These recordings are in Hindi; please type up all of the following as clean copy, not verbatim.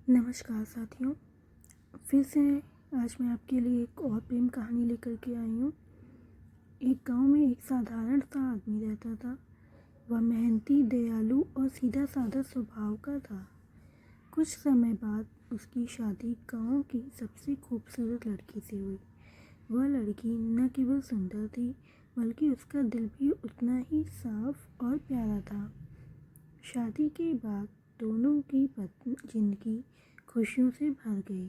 नमस्कार साथियों, फिर से आज मैं आपके लिए एक और प्रेम कहानी लेकर के आई हूँ। एक गांव में एक साधारण सा आदमी रहता था। वह मेहनती, दयालु और सीधा साधा स्वभाव का था। कुछ समय बाद उसकी शादी गांव की सबसे खूबसूरत लड़की से हुई। वह लड़की न केवल सुंदर थी, बल्कि उसका दिल भी उतना ही साफ और प्यारा था। शादी के बाद दोनों की जिंदगी खुशियों से भर गई।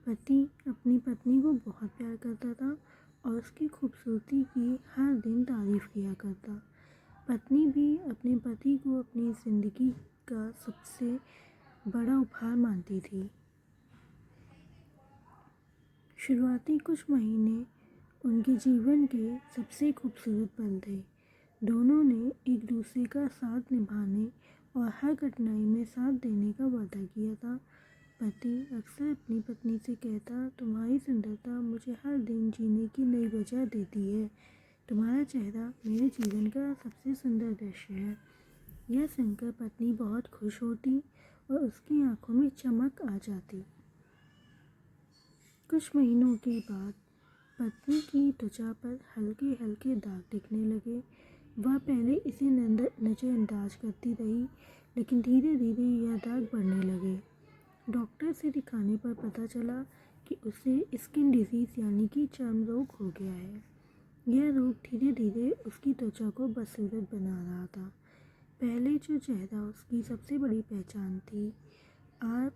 पति अपनी पत्नी को बहुत प्यार करता था और उसकी खूबसूरती की हर दिन तारीफ किया करता। पत्नी भी अपने पति को अपनी जिंदगी का सबसे बड़ा उपहार मानती थी। शुरुआती कुछ महीने उनके जीवन के सबसे खूबसूरत पल थे। दोनों ने एक दूसरे का साथ निभाने और हर कठिनाई में साथ देने का वादा किया था। पति अक्सर अपनी पत्नी से कहता, तुम्हारी सुंदरता मुझे हर दिन जीने की नई वजह देती है। तुम्हारा चेहरा मेरे जीवन का सबसे सुंदर दृश्य है। यह सुनकर पत्नी बहुत खुश होती और उसकी आंखों में चमक आ जाती। कुछ महीनों के बाद पत्नी की त्वचा पर हल्के हल्के दाग दिखने लगे। वह पहले इसे नज़रअंदाज करती रही, लेकिन धीरे धीरे यह दाग बढ़ने लगे। डॉक्टर से दिखाने पर पता चला कि उसे स्किन डिजीज़ यानी कि चर्म रोग हो गया है। यह रोग धीरे धीरे उसकी त्वचा को बदसूरत बना रहा था। पहले जो चेहरा उसकी सबसे बड़ी पहचान थी, आज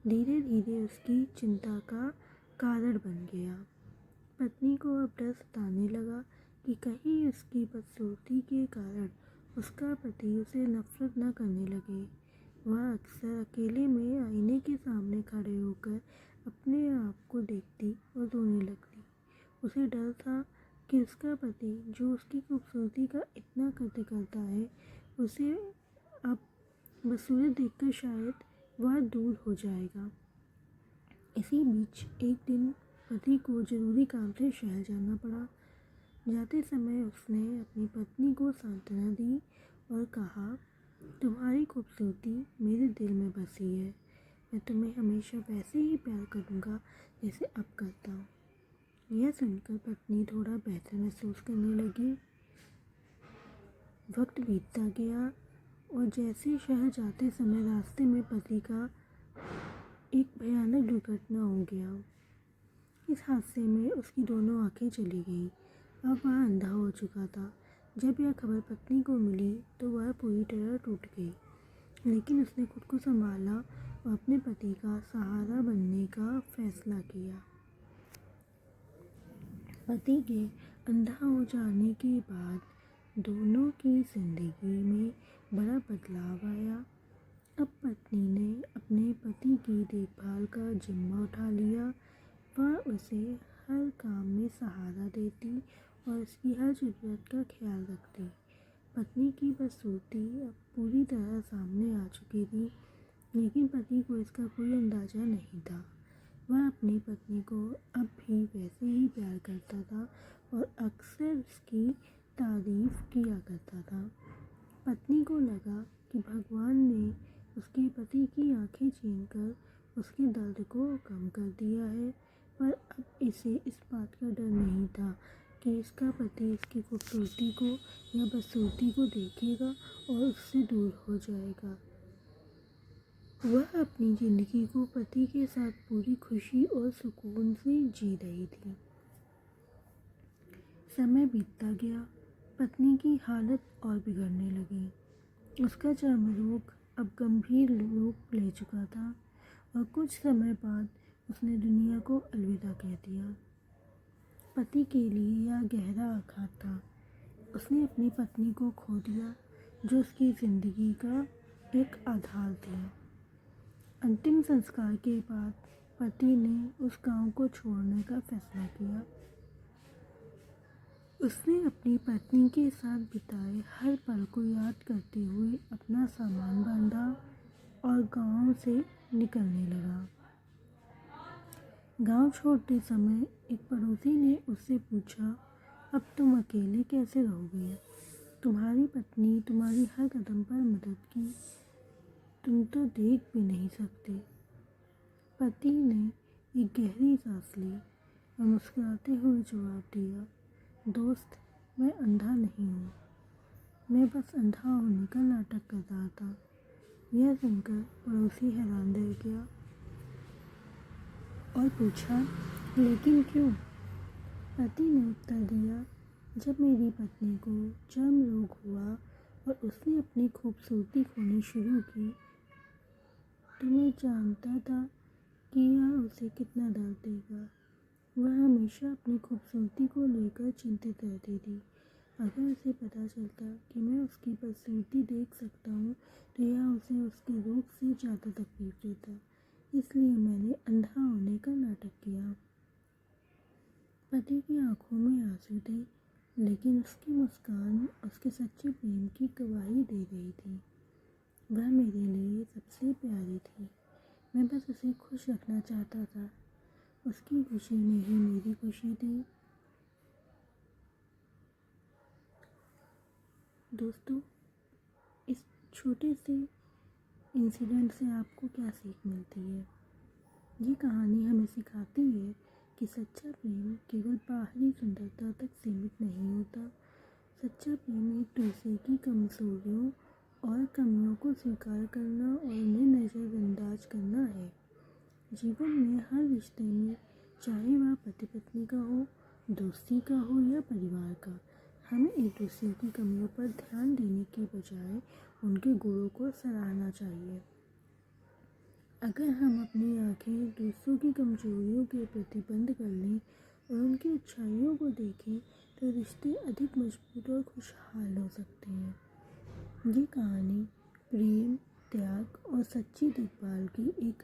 धीरे धीरे उसकी चिंता का कारण बन गया। पत्नी को अब डर सताने लगा कि कहीं उसकी बदसूरती के कारण उसका पति उसे नफरत न करने लगे। वह अक्सर अकेले में आईने के सामने खड़े होकर अपने आप को देखती और रोने लगती। उसे डर था कि उसका पति, जो उसकी खूबसूरती का इतना कद्र करता है, उसे अब बदसूरत देखकर शायद वह दूर हो जाएगा। इसी बीच एक दिन पति को जरूरी काम से शहर जाना पड़ा। जाते समय उसने अपनी पत्नी को सांत्वना दी और कहा, तुम्हारी खूबसूरती मेरे दिल में बसी है। मैं तुम्हें हमेशा वैसे ही प्यार करूँगा जैसे अब करता हूँ। यह सुनकर पत्नी थोड़ा बेहतर महसूस करने लगी। वक्त बीतता गया और जैसे शहर जाते समय रास्ते में पति का एक भयानक दुर्घटना हो गया। इस हादसे में उसकी दोनों आंखें चली गईं। अब वह अंधा हो चुका था। जब यह खबर पत्नी को मिली तो वह पूरी तरह टूट गई, लेकिन उसने खुद को संभाला और अपने पति का सहारा बनने का फैसला किया। पति के अंधा हो जाने के बाद दोनों की जिंदगी में बड़ा बदलाव आया। अब पत्नी ने अपने पति की देखभाल का जिम्मा उठा लिया। वह उसे हर काम में सहारा देती और उसकी हर ज़रूरत का ख्याल रखती। पत्नी की बदसूरती अब पूरी तरह सामने आ चुकी थी, लेकिन पति को इसका कोई अंदाज़ा नहीं था। वह अपनी पत्नी को अब भी वैसे ही प्यार करता था और अक्सर उसकी तारीफ किया करता था। पत्नी को लगा कि भगवान ने उसके पति की आंखें छीनकर उसके दर्द को कम कर दिया है, पर अब इसे इस बात का डर नहीं था कि इसका पति इसकी खूबसूरती को या बदसूरती को देखेगा और उससे दूर हो जाएगा। वह अपनी ज़िंदगी को पति के साथ पूरी खुशी और सुकून से जी रही थी। समय बीतता गया, पत्नी की हालत और बिगड़ने लगी। उसका चर्म रोग अब गंभीर रूप ले चुका था और कुछ समय बाद उसने दुनिया को अलविदा कह दिया। पति के लिए यह गहरा आघात था। उसने अपनी पत्नी को खो दिया, जो उसकी ज़िंदगी का एक आधार थी। अंतिम संस्कार के बाद पति ने उस गांव को छोड़ने का फैसला किया। उसने अपनी पत्नी के साथ बिताए हर पल को याद करते हुए अपना सामान बांधा और गांव से निकलने लगा। गांव छोड़ते समय एक पड़ोसी ने उससे पूछा, अब तुम अकेले कैसे रहोगे? तुम्हारी पत्नी तुम्हारी हर कदम पर मदद की, तुम तो देख भी नहीं सकते। पति ने एक गहरी सांस ली और मुस्कुराते हुए जवाब दिया, दोस्त, मैं अंधा नहीं हूँ, मैं बस अंधा होने का नाटक कर रहा था। यह सुनकर पड़ोसी हैरान रह गया और पूछा, लेकिन क्यों? पति ने उत्तर दिया, जब मेरी पत्नी को चर्म रोग हुआ और उसने अपनी खूबसूरती खोनी शुरू की तो मैं जानता था कि यह उसे कितना दर्द देगा। वह हमेशा अपनी खूबसूरती को लेकर चिंतित रहती थी। अगर उसे पता चलता कि मैं उसकी खूबसूरती देख सकता हूँ तो यह उसे उसके रोग से ज़्यादा तकलीफ देता। इसलिए मैंने अंधा होने का नाटक किया। पति की आंखों में आंसू थे, लेकिन उसकी मुस्कान उसके सच्चे प्रेम की गवाही दे रही थी। वह मेरे लिए सबसे प्यारी थी। मैं बस उसे खुश रखना चाहता था। उसकी खुशी में ही मेरी खुशी थी। दोस्तों, इस छोटे से इंसिडेंट से आपको क्या सीख मिलती है? ये कहानी हमें सिखाती है कि सच्चा प्रेम केवल बाहरी सुंदरता तक सीमित नहीं होता। सच्चा प्रेम एक दूसरे की कमजोरियों और कमियों को स्वीकार करना और उन्हें नज़रअंदाज करना है। जीवन में हर रिश्ते में, चाहे वह पति पत्नी का हो, दोस्ती का हो या परिवार का, हमें एक दूसरे की कमियों पर ध्यान देने के बजाय उनके गुणों को सराहना चाहिए। अगर हम अपनी आंखें दूसरों की कमजोरियों के प्रति बंद कर लें और उनकी अच्छाइयों को देखें तो रिश्ते अधिक मजबूत और खुशहाल हो सकते हैं। ये कहानी प्रेम, त्याग और सच्ची देखभाल की एक